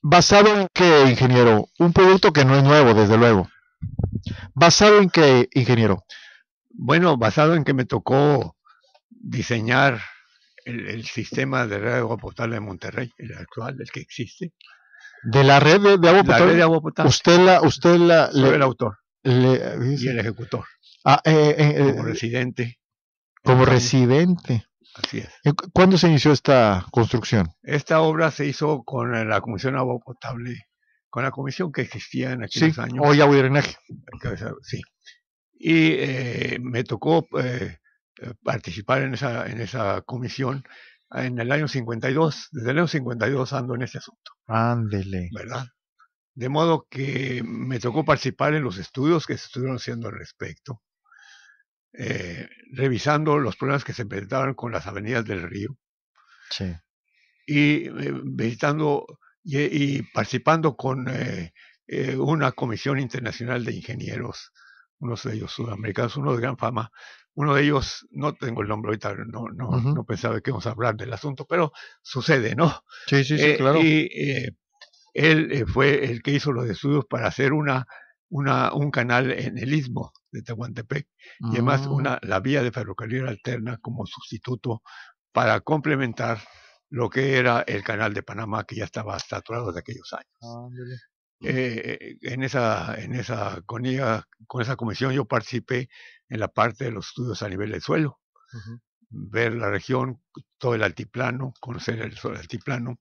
¿Basado en qué, ingeniero? Un producto que no es nuevo, desde luego. ¿Basado en qué, ingeniero? Bueno, basado en que me tocó diseñar el sistema de red de agua potable de Monterrey, el actual, el que existe. De la red de agua La red potable. de agua potable. Usted Soy el autor y dice, el ejecutor, ah, como residente en como los años. residente. Así es. ¿Cuándo se inició esta construcción? Esta obra se hizo con la Comisión de Agua Potable, con la comisión que existía en Sí, aquellos años. hoy agua y drenaje. Sí. Y me tocó participar en esa comisión en el año 52. Desde el año 52 ando en este asunto. Ándele. ¿Verdad? De modo que me tocó participar en los estudios que se estuvieron haciendo al respecto, revisando los problemas que se presentaban con las avenidas del río. Sí. Y visitando y participando con una comisión internacional de ingenieros, unos de ellos sudamericanos, uno de gran fama. Uno de ellos, no tengo el nombre ahorita, no pensaba que íbamos a hablar del asunto, pero sucede, ¿no? Sí, sí, sí, claro. Él fue el que hizo los estudios para hacer un canal en el istmo de Tehuantepec y además la vía de ferrocarril alterna como sustituto para complementar lo que era el canal de Panamá, que ya estaba saturado de aquellos años. Con esa comisión yo participé en la parte de los estudios a nivel del suelo, ver la región, todo el altiplano, conocer el altiplano,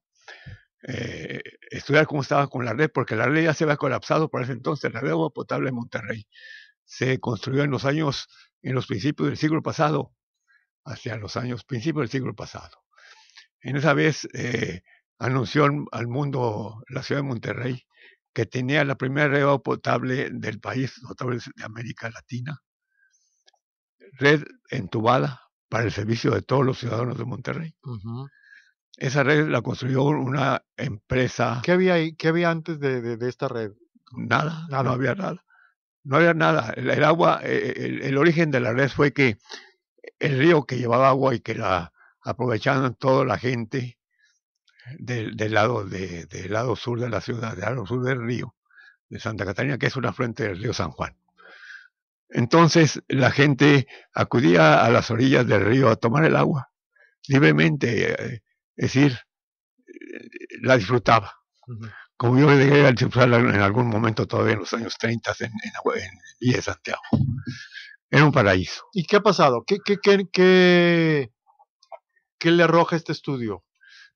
estudiar cómo estaba con la red, porque la red ya se había colapsado por ese entonces. La red de agua potable de Monterrey se construyó en los principios del siglo pasado, hacia los principios del siglo pasado. En esa vez anunció al mundo la ciudad de Monterrey que tenía la primera red de agua potable del país, potable de América Latina, red entubada para el servicio de todos los ciudadanos de Monterrey. Esa red la construyó una empresa. ¿Qué había antes de esta red? Nada, no había nada. No había nada. El agua, el origen de la red fue que el río que llevaba agua y que la aprovechaban toda la gente del lado sur de la ciudad, del lado sur del río, de Santa Catarina, que es un afluente del río San Juan. Entonces la gente acudía a las orillas del río a tomar el agua libremente, es decir, la disfrutaba. Como yo llegué a disfrutarla en algún momento todavía en los años 30 en Villa de Santiago. Era un paraíso. ¿Y qué ha pasado? ¿Qué le arroja este estudio?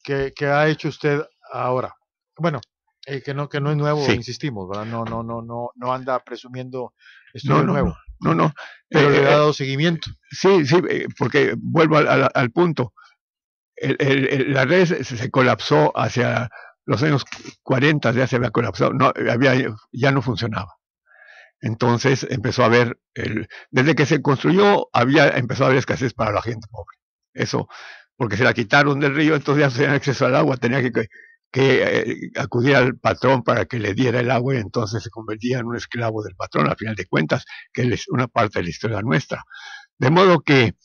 ¿Qué ha hecho usted ahora? Bueno, que no es nuevo, sí. Insistimos, ¿verdad? No anda presumiendo estudio nuevo. No. Pero le ha dado seguimiento. Sí, porque vuelvo al punto. La red se colapsó hacia los años 40, ya se había colapsado, ya no funcionaba. Entonces empezó a haber, desde que se construyó, empezó a haber escasez para la gente pobre. Eso, porque se la quitaron del río, entonces ya no tenía acceso al agua, tenía que acudir al patrón para que le diera el agua y entonces se convertía en un esclavo del patrón, al final de cuentas, que es una parte de la historia nuestra. De modo que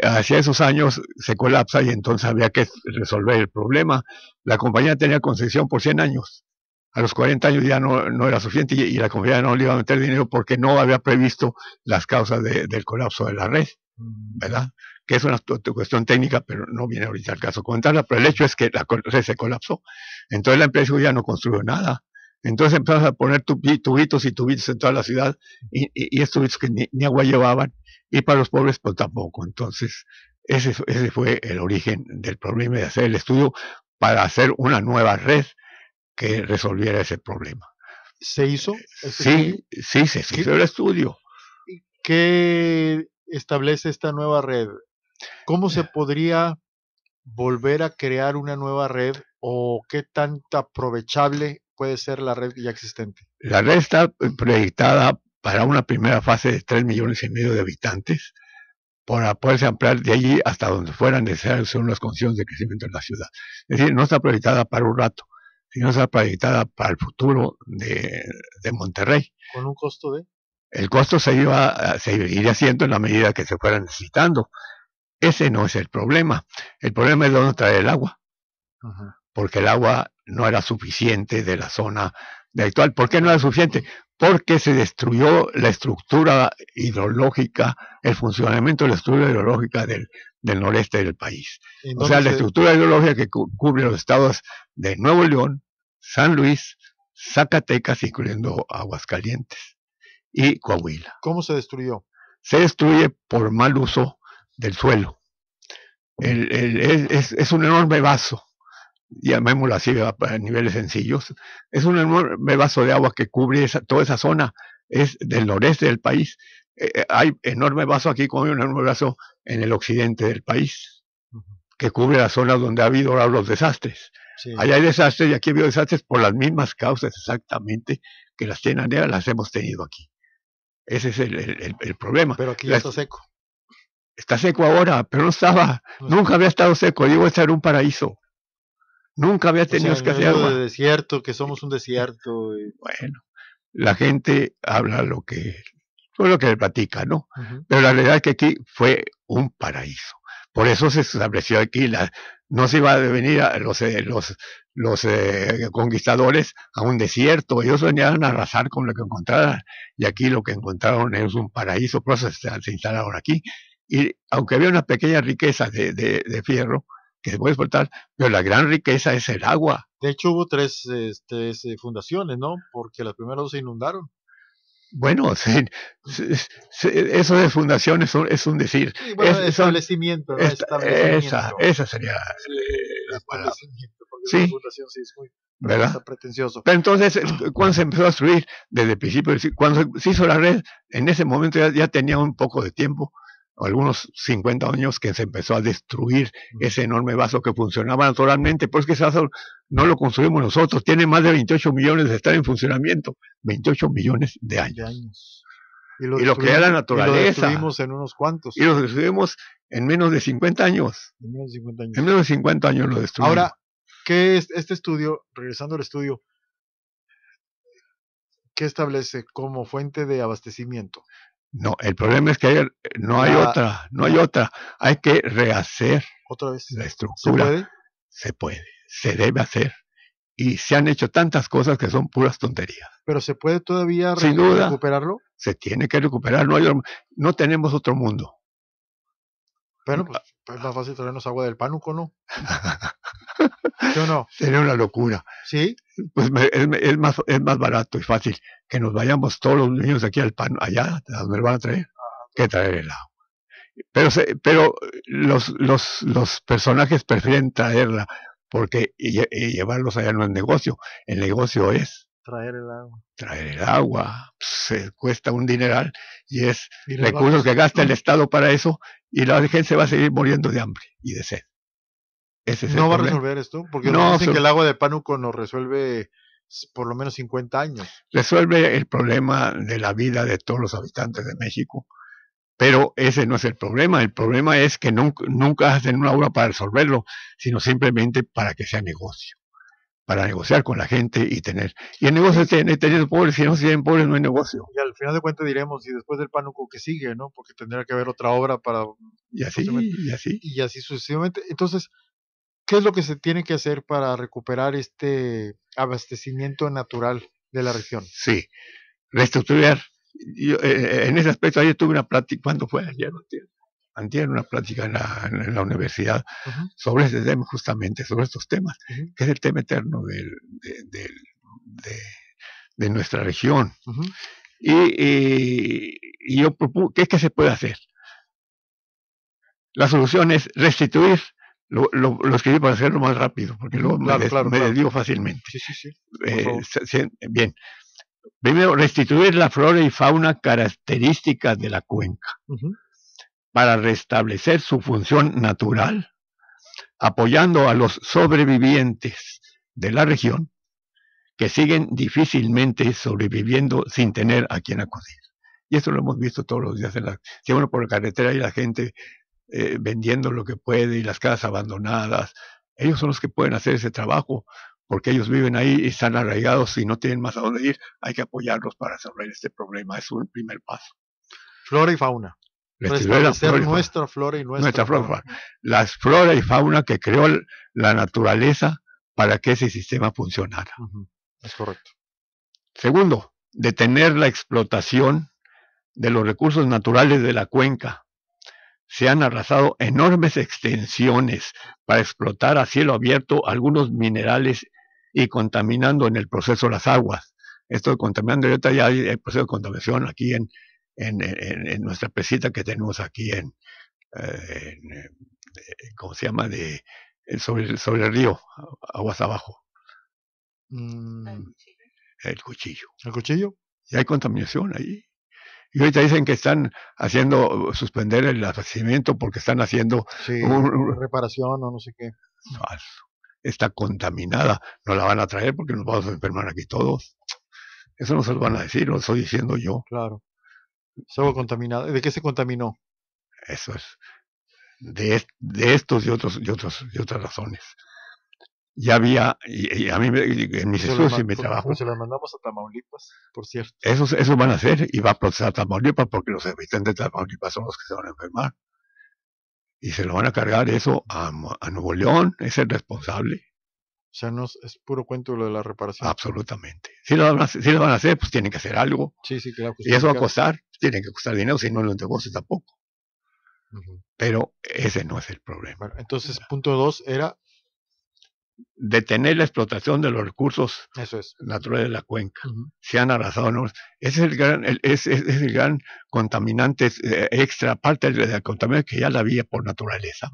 hacia esos años se colapsa y entonces había que resolver el problema. La compañía tenía concesión por 100 años. A los 40 años ya no era suficiente y la compañía no le iba a meter dinero porque no había previsto las causas del colapso de la red, ¿verdad? Que es una cuestión técnica, pero no viene ahorita al caso comentarla, pero el hecho es que la red se colapsó. Entonces la empresa ya no construyó nada. Entonces empezamos a poner tubitos y tubitos en toda la ciudad y estos tubitos que ni agua llevaban, y para los pobres pues tampoco. Entonces ese fue el origen del problema de hacer el estudio para hacer una nueva red que resolviera ese problema. ¿Se hizo? Sí, se hizo el estudio. ¿Qué establece esta nueva red? ¿Cómo se podría volver a crear una nueva red o qué tan aprovechable puede ser la red ya existente? La red está proyectada para una primera fase de 3,5 millones de habitantes, para poderse ampliar de allí hasta donde fueran necesarias según las condiciones de crecimiento de la ciudad. Es decir, no está proyectada para un rato, sino está proyectada para el futuro de Monterrey. ¿Con un costo de? El costo se iría haciendo en la medida que se fuera necesitando. Ese no es el problema. El problema es dónde traer el agua. Porque el agua no era suficiente de la zona de actual. ¿Por qué no era suficiente? Porque se destruyó la estructura hidrológica, el funcionamiento de la estructura hidrológica del noreste del país. O sea, la estructura hidrológica que cubre los estados de Nuevo León, San Luis, Zacatecas, incluyendo Aguascalientes, y Coahuila. ¿Cómo se destruyó? Se destruye por mal uso del suelo. Es un enorme vaso, llamémoslo así a niveles sencillos, es un enorme vaso de agua que cubre toda esa zona, es del noreste del país. Hay enorme vaso aquí como hay un enorme vaso en el occidente del país, que cubre la zona donde ha habido ahora los desastres. Sí. Allá hay desastres y aquí ha habido desastres por las mismas causas exactamente que las tienen allá, las hemos tenido aquí. Ese es el problema. Pero aquí ya está seco. Está seco ahora, pero no estaba, nunca había estado seco. Digo, este era un paraíso. Nunca había tenido escasez de agua. De desierto, que somos un desierto. Bueno, la gente habla lo que le platica, ¿no? Pero la realidad es que aquí fue un paraíso. Por eso se estableció aquí, no se iba a venir a los conquistadores a un desierto, ellos venían a arrasar con lo que encontraran, y aquí lo que encontraron es un paraíso, por eso se instalaron aquí, y aunque había una pequeña riqueza de fierro, que se puede exportar, pero la gran riqueza es el agua. De hecho hubo tres fundaciones, ¿no? Porque las primeras dos se inundaron. Bueno, eso de fundaciones es un decir. Sí, bueno, establecimiento, ¿no? Esa sería la palabra. Sí, fundación sí es muy ¿verdad? Pretencioso. Pero entonces, cuando se empezó a destruir, desde el principio, cuando se hizo la red, en ese momento ya tenía un poco de tiempo, algunos 50 años, que se empezó a destruir ese enorme vaso que funcionaba naturalmente, pues que ese vaso no lo construimos nosotros, tiene más de 28 millones de estar en funcionamiento, 28 millones de años. Y lo que era la naturaleza. Y lo destruimos en unos cuantos. Y lo destruimos en menos de 50 años. En menos de 50 años. En menos de 50 años lo destruimos. Ahora, ¿qué es este estudio, regresando al estudio, qué establece como fuente de abastecimiento? No, el problema es que no hay otra. Hay que rehacer otra vez la estructura. ¿Se puede? Se debe hacer. Y se han hecho tantas cosas que son puras tonterías. ¿Pero se puede todavía Sin duda, recuperarlo? Se tiene que recuperar. No tenemos otro mundo. Bueno, pues es más fácil traernos agua del Pánuco, ¿no? ¿Sí o no? Sería una locura. ¿Sí? Pues es más barato y fácil que nos vayamos todos los niños aquí al allá, a donde lo van a traer, que traer el agua. Pero los personajes prefieren traerla porque y llevarlos allá no es negocio. El negocio es traer el agua. Traer el agua. Se cuesta un dineral y es recursos que gasta el Estado para eso, y la gente se va a seguir muriendo de hambre y de sed. Ese es ¿No va a resolver esto? Porque no, dicen que el agua de Pánuco nos resuelve por lo menos 50 años. Resuelve el problema de la vida de todos los habitantes de México, pero ese no es el problema. El problema es que nunca hacen una obra para resolverlo, sino simplemente para que sea negocio, para negociar con la gente y tener. Y el negocio es tener pobres, si no se tienen pobres no hay negocio. Y al final de cuentas diremos, y después del Pánuco, ¿qué sigue? ¿No? Porque tendrá que haber otra obra para... Y así sucesivamente. Entonces, ¿qué es lo que se tiene que hacer para recuperar este abastecimiento natural de la región? Sí, reestructurar. En ese aspecto, ayer tuve una plática, ¿cuándo fue? Antier una plática en la universidad sobre este tema, justamente, sobre estos temas, que es el tema eterno de nuestra región. Y yo propongo, ¿qué es que se puede hacer? La solución es restituir. Lo escribí para hacerlo más rápido, porque luego me desvío fácilmente. Sí. Bien. Primero, restituir la flora y fauna características de la cuenca, para restablecer su función natural, apoyando a los sobrevivientes de la región, que siguen difícilmente sobreviviendo sin tener a quien acudir. Y esto lo hemos visto todos los días si uno por la carretera y la gente vendiendo lo que puede y las casas abandonadas. Ellos son los que pueden hacer ese trabajo, porque ellos viven ahí y están arraigados y no tienen más a dónde ir. Hay que apoyarlos para resolver este problema. Es un primer paso. Flora y fauna. Restablecer nuestra flora y nuestra fauna. La flora y fauna que creó la naturaleza para que ese sistema funcionara. Es correcto. Segundo, detener la explotación de los recursos naturales de la cuenca. Se han arrasado enormes extensiones para explotar a cielo abierto algunos minerales y contaminando en el proceso las aguas. Esto de contaminando, ahorita ya hay el proceso de contaminación aquí en nuestra presita que tenemos aquí ¿cómo se llama? Sobre el río, aguas abajo. El Cuchillo. ¿El Cuchillo? Y hay contaminación ahí. Y ahorita dicen que están haciendo suspender el abastecimiento porque están haciendo reparación o no sé qué. Falso. Está contaminada. No la van a traer porque nos vamos a enfermar aquí todos. Eso no se lo van a decir, lo estoy diciendo yo. Claro. Es agua contaminada. ¿De qué se contaminó? Eso es. De estos y otras razones. Ya había, y a mí en mis estudios y mi trabajo. Se las mandamos a Tamaulipas, por cierto. Eso van a hacer y va a procesar Tamaulipas porque los habitantes de Tamaulipas son los que se van a enfermar. Y se lo van a cargar eso a Nuevo León, es el responsable. O sea, no es puro cuento lo de la reparación. Absolutamente. Si lo van a hacer, pues tienen que hacer algo. Sí, claro. Y eso va a costar, tienen que costar dinero, si no los negocios tampoco. Pero ese no es el problema. Bueno, entonces, punto 2 era detener la explotación de los recursos naturales de la cuenca. Se han arrasado. ¿No? Ese es el gran contaminante extra, aparte de la contaminación que ya la había por naturaleza,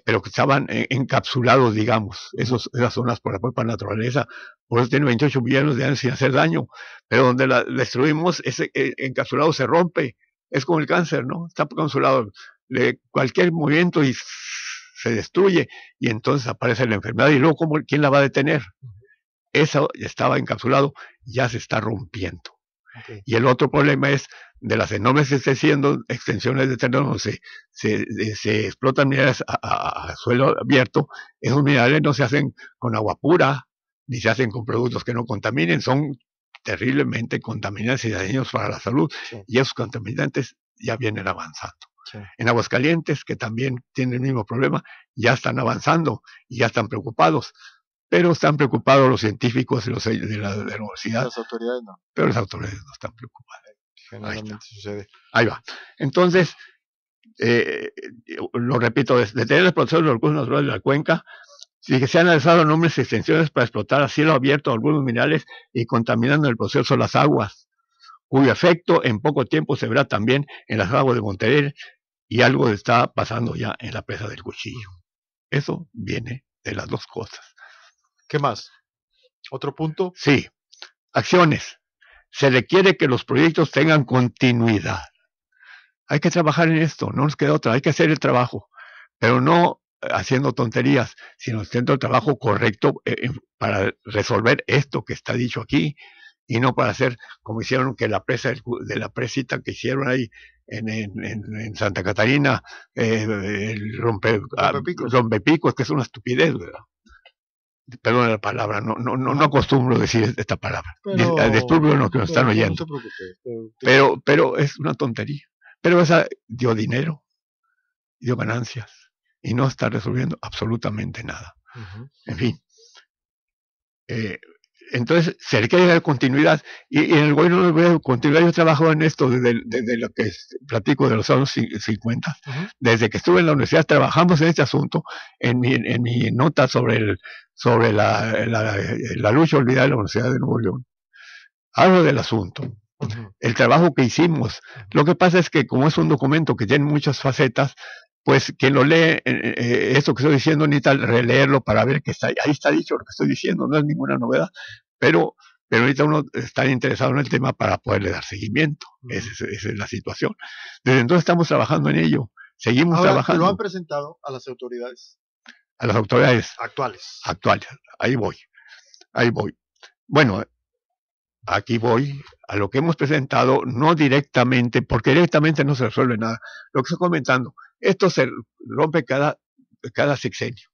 pero que estaban encapsulados, digamos, esas zonas por la propia naturaleza. Por eso tiene 28 millones de años sin hacer daño, pero donde la destruimos, ese encapsulado se rompe. Es como el cáncer, ¿no? Está encapsulado de cualquier movimiento y se destruye, y entonces aparece la enfermedad, y luego ¿quién la va a detener? Eso estaba encapsulado, ya se está rompiendo. Y el otro problema es de las enormes extensiones de terreno donde se explotan minerales a suelo abierto. Esos minerales no se hacen con agua pura, ni se hacen con productos que no contaminen, son terriblemente contaminantes y dañinos para la salud, y esos contaminantes ya vienen avanzando. En Aguascalientes, que también tienen el mismo problema, ya están avanzando y ya están preocupados. Pero están preocupados los científicos y los de la universidad. Las autoridades no. Pero las autoridades no están preocupadas. Generalmente sucede. Ahí va. Entonces, lo repito, detener la explotación de los recursos naturales de la cuenca, y que se han alzado enormes extensiones para explotar a cielo abierto algunos minerales y contaminando en el proceso las aguas, cuyo efecto en poco tiempo se verá también en las aguas de Monterrey, y algo está pasando ya en la presa del Cuchillo. Eso viene de las dos cosas. ¿Qué más? ¿Otro punto? Sí. Acciones. Se requiere que los proyectos tengan continuidad. Hay que trabajar en esto, no nos queda otra, hay que hacer el trabajo, pero no haciendo tonterías, sino haciendo el trabajo correcto para resolver esto que está dicho aquí, y no para hacer como hicieron que la presa de la presita que hicieron ahí en Santa Catarina, el rompepicos, que es una estupidez, ¿verdad? Perdón la palabra, no acostumbro decir esta palabra. Disturbo a los que nos están oyendo. No se preocupe. Pero es una tontería. Pero esa dio dinero, dio ganancias, y no está resolviendo absolutamente nada. En fin. Entonces, se requiere dar continuidad, y en el gobierno de continuidad yo trabajo en esto desde lo que platico de los años 50. Desde que estuve en la universidad trabajamos en este asunto, en mi nota sobre la lucha olvidada de la Universidad de Nuevo León. Hablo del asunto, el trabajo que hicimos. Lo que pasa es que como es un documento que tiene muchas facetas, pues quien lo lee, esto que estoy diciendo, necesita releerlo para ver que ahí está dicho lo que estoy diciendo, no es ninguna novedad, pero ahorita uno está interesado en el tema para poderle dar seguimiento. Esa es la situación. Desde entonces estamos trabajando en ello, seguimos trabajando. ¿Lo han presentado a las autoridades? A las autoridades actuales. Ahí voy. Bueno, aquí voy a lo que hemos presentado, no directamente, porque directamente no se resuelve nada. Lo que estoy comentando, esto se rompe cada sexenio.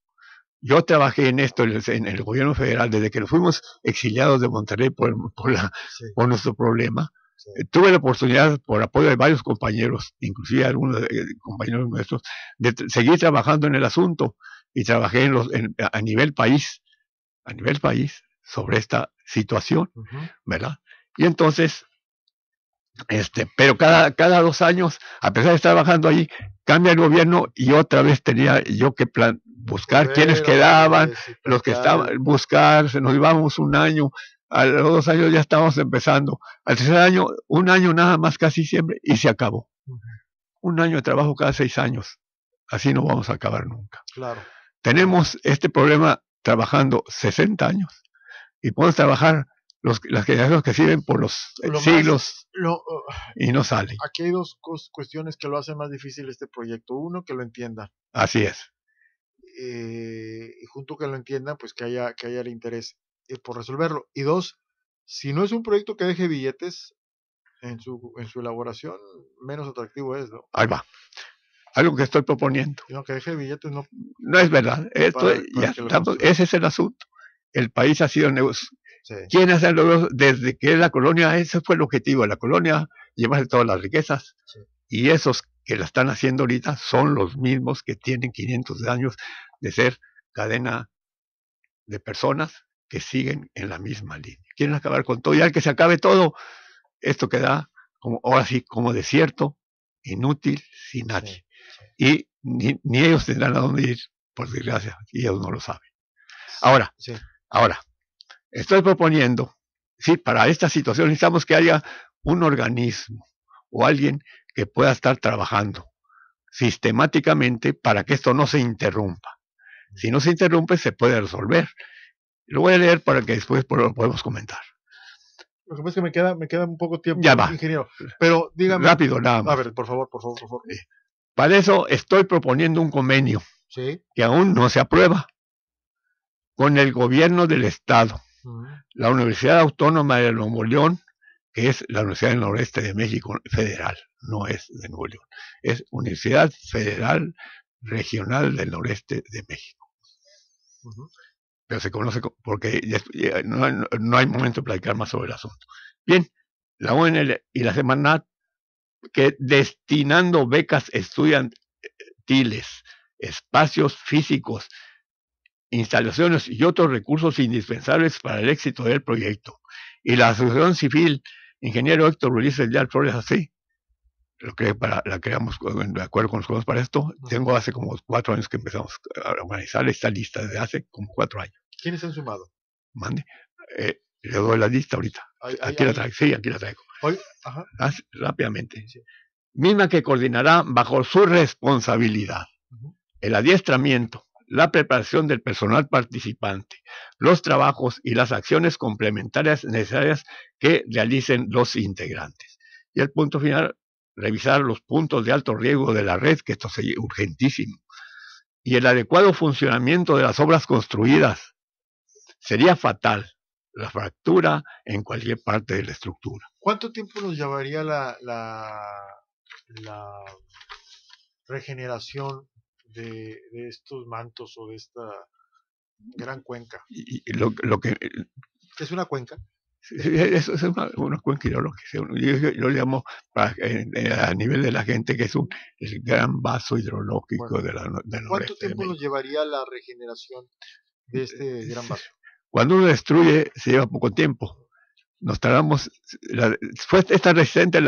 Yo trabajé en esto en el gobierno federal desde que nos fuimos exiliados de Monterrey por nuestro problema. Tuve la oportunidad, por apoyo de varios compañeros, inclusive algunos compañeros nuestros, de seguir trabajando en el asunto. y trabajé a nivel país, sobre esta situación, ¿verdad? Y entonces, pero cada 2 años, a pesar de estar trabajando ahí, cambia el gobierno y otra vez tenía yo que buscar quiénes quedaban, los que estaban, buscar, se nos íbamos un año, a los 2 años ya estábamos empezando, al tercer año, un año nada más casi siempre, y se acabó. Un año de trabajo cada 6 años, así no vamos a acabar nunca. Claro. Tenemos este problema trabajando 60 años, y podemos trabajar las generaciones que sirven por los siglos y no salen. Aquí hay dos cuestiones que lo hacen más difícil este proyecto. Uno, que lo entiendan. Así es. Y junto que lo entiendan, pues que haya el interés por resolverlo. Y dos, si no es un proyecto que deje billetes en su elaboración, menos atractivo es, ¿no? Ahí va. Algo que estoy proponiendo. No, que deje billetes no. No es verdad. Ese es el asunto. El país ha sido negocio. Sí. ¿Quiénes han logrado desde que la colonia? Ese fue el objetivo de la colonia, llevarse todas las riquezas. Sí. Y esos que la están haciendo ahorita son los mismos que tienen 500 años de ser cadena de personas que siguen en la misma línea. Quieren acabar con todo. Y al que se acabe todo, esto queda ahora sí como desierto, inútil, sin nadie. Sí. Y ni ellos tendrán a dónde ir, por desgracia, y ellos no lo saben. Ahora, estoy proponiendo, para esta situación necesitamos que haya un organismo o alguien que pueda estar trabajando sistemáticamente para que esto no se interrumpa. Si no se interrumpe, se puede resolver. Lo voy a leer para que después lo podemos comentar. Lo que pasa es que me queda un poco tiempo, ya va. Ingeniero. Pero dígame. Rápido, nada más. A ver, por favor. Para eso estoy proponiendo un convenio que aún no se aprueba con el gobierno del Estado, la Universidad Autónoma de Nuevo León, que es la Universidad del Noreste de México Federal, no es de Nuevo León, es Universidad Federal Regional del Noreste de México. Pero se conoce porque no hay momento de platicar más sobre el asunto. Bien, la UNL y la Semarnat, que destinando becas estudiantiles, espacios físicos, instalaciones y otros recursos indispensables para el éxito del proyecto. Y la Asociación Civil, ingeniero Héctor Ulises Leal Flores, así, la creamos de acuerdo con los conos para esto. Tengo hace como 4 años que empezamos a organizar esta lista, desde hace como 4 años. ¿Quiénes han sumado? Mande. Le doy la lista ahorita. Aquí la traigo. Sí, aquí la traigo. Rápidamente. Sí. Misma que coordinará bajo su responsabilidad el adiestramiento, la preparación del personal participante, los trabajos y las acciones complementarias necesarias que realicen los integrantes. Y el punto final, revisar los puntos de alto riesgo de la red, que esto es urgentísimo, y el adecuado funcionamiento de las obras construidas. Sería fatal la fractura en cualquier parte de la estructura. ¿Cuánto tiempo nos llevaría la regeneración de estos mantos o de esta gran cuenca? Y lo que ¿es una cuenca? Es una cuenca hidrológica. Yo lo llamo a nivel de la gente que es el gran vaso hidrológico del ¿Cuánto tiempo nos llevaría la regeneración de este gran vaso? Cuando uno destruye, se lleva poco tiempo. Nos tardamos, fue esta resistente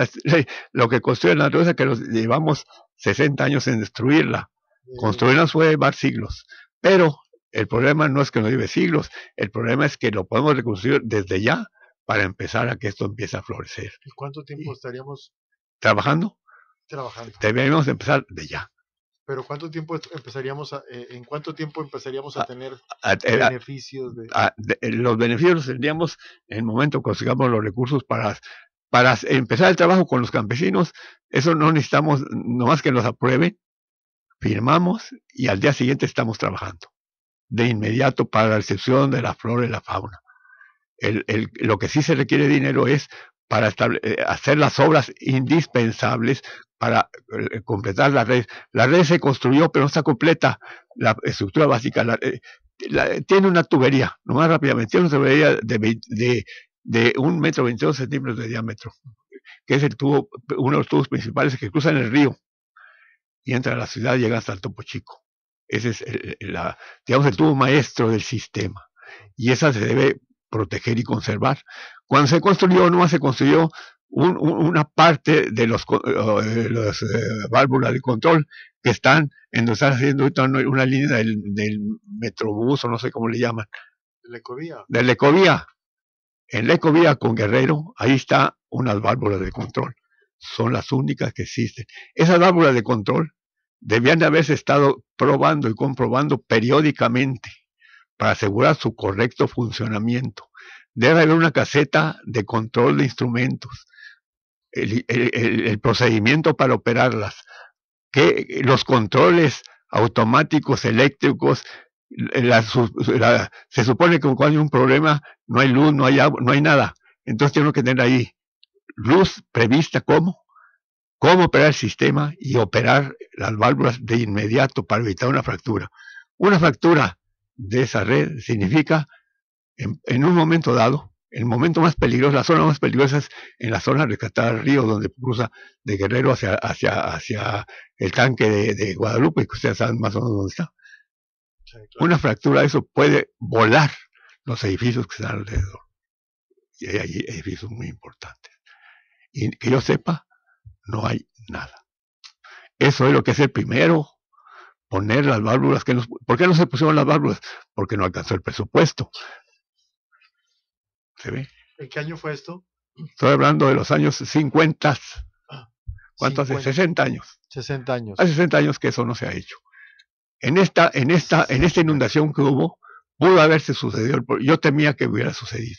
lo que construye la naturaleza, que nos llevamos 60 años en destruirla. Construirla puede llevar siglos, pero el problema no es que nos lleve siglos, el problema es que lo podemos reconstruir desde ya para empezar a que esto empiece a florecer. ¿Y cuánto tiempo estaríamos trabajando? Deberíamos empezar de ya. Pero ¿cuánto tiempo en cuánto tiempo empezaríamos a tener beneficios? Los beneficios los tendríamos en el momento que consigamos los recursos para empezar el trabajo con los campesinos. Eso no necesitamos, nomás que nos aprueben, firmamos y al día siguiente estamos trabajando. De inmediato para la recepción de la flora y la fauna. Lo que sí se requiere dinero es para hacer las obras indispensables para completar la red. La red se construyó, pero no está completa. La estructura básica tiene una tubería, nomás rápidamente, tiene una tubería de 1,22 m de diámetro, que es uno de los tubos principales que cruzan el río y entra a la ciudad y llega hasta el Topo Chico. Ese es digamos, el tubo maestro del sistema. Y esa se debe proteger y conservar. Cuando se construyó, no se construyó una parte de las válvulas de control que están en donde están haciendo ahorita una línea del Metrobús, o no sé cómo le llaman. De la Ecovía. En la Ecovía con Guerrero, ahí está unas válvulas de control. Son las únicas que existen. Esas válvulas de control debían de haberse estado probando y comprobando periódicamente para asegurar su correcto funcionamiento. Debe haber una caseta de control de instrumentos, el procedimiento para operarlas, que los controles automáticos eléctricos, se supone que cuando hay un problema no hay luz, no hay agua, no hay nada. Entonces tengo que tener ahí luz prevista, cómo operar el sistema y operar las válvulas de inmediato para evitar una fractura. Una fractura de esa red significa, en un momento dado, el momento más peligroso, la zona más peligrosa es en la zona rescatada del río, donde cruza de Guerrero hacia el tanque de Guadalupe, que ustedes saben más o menos dónde está. Sí, claro. Una fractura de eso puede volar los edificios que están alrededor. Y hay edificios muy importantes. Y que yo sepa, no hay nada. Eso es lo que es el primero, poner las válvulas. ¿Por qué no se pusieron las válvulas? Porque no alcanzó el presupuesto. ¿Se ve? ¿En qué año fue esto? Estoy hablando de los años 50. ¿Cuánto hace? 60 años. 60 años. Hace 60 años que eso no se ha hecho. En esta inundación que hubo, pudo haberse sucedido. Yo temía que hubiera sucedido.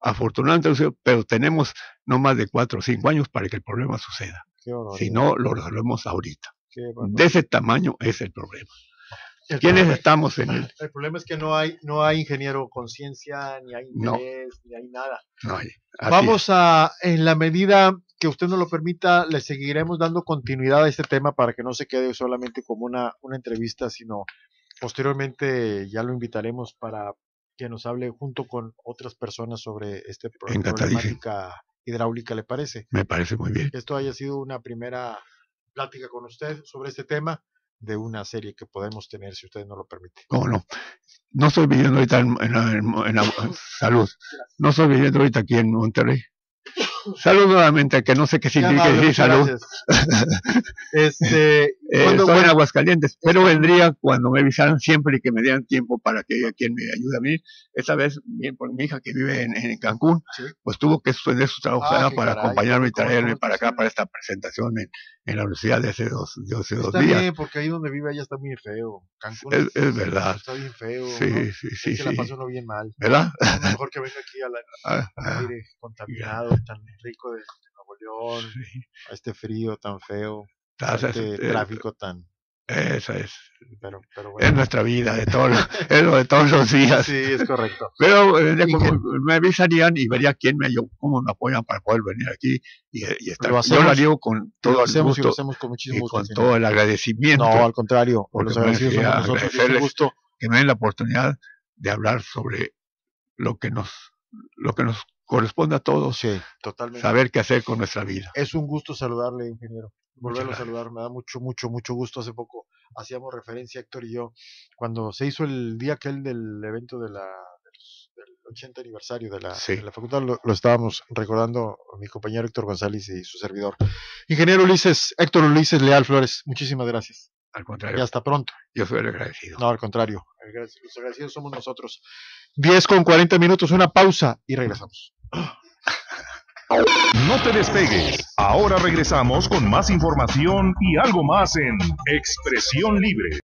Afortunadamente, pero tenemos no más de 4 o 5 años para que el problema suceda. Si no, lo resolvemos ahorita. De ese tamaño es el problema. ¿Quiénes estamos en el? El problema es que no hay ingeniero conciencia, ni hay interés, ni hay nada. No hay. Vamos en la medida que usted nos lo permita, le seguiremos dando continuidad a este tema para que no se quede solamente como una entrevista, sino posteriormente ya lo invitaremos para que nos hable junto con otras personas sobre esta problemática hidráulica, ¿le parece? Me parece muy bien. Que esto haya sido una primera plática con usted sobre este tema de una serie que podemos tener, si usted nos lo permite. ¿Cómo no? No estoy viviendo ahorita en salud. No estoy viviendo ahorita aquí en Monterrey. Salud nuevamente, que no sé qué significa decir salud. Estoy en Aguascalientes, pero vendría cuando me avisaran siempre y que me dieran tiempo para que haya quien me ayude a mí. Esta vez, bien por mi hija que vive en Cancún, pues tuvo que suspender su trabajo para acompañarme y traerme para acá, para esta presentación en la universidad de hace dos días. Está bien, porque ahí donde vive ella está muy feo. Cancún es verdad. Está bien feo. Sí, ¿no? sí. La pasó uno bien mal. ¿Verdad? Mejor que venga aquí al aire contaminado, tan rico de Nuevo León, a este frío tan feo, a este tráfico tan... Esa es. Pero bueno. Es nuestra vida, es lo de todos los días. Sí, es correcto. Pero me avisarían y vería quién cómo me apoyan para poder venir aquí y estar. Yo lo haría con todo el gusto. Lo hacemos con muchísimo gusto. Con todo el agradecimiento. No, al contrario. Los agradecidos somos nosotros. Es un gusto que me den la oportunidad de hablar sobre lo que nos corresponde a todos. Sí, totalmente. Saber qué hacer con nuestra vida. Es un gusto saludarle, ingeniero. Volverlo a saludar, me da mucho gusto. Hace poco hacíamos referencia, Héctor y yo, cuando se hizo el día aquel del evento del 80 aniversario de la facultad, lo estábamos recordando mi compañero Héctor González y su servidor. Ingeniero Héctor Ulises Leal Flores, muchísimas gracias. Al contrario. Y hasta pronto. Yo soy el agradecido. No, al contrario. Los agradecidos somos nosotros. 10:40, una pausa y regresamos. No te despegues. Ahora regresamos con más información y algo más en Expresión Libre.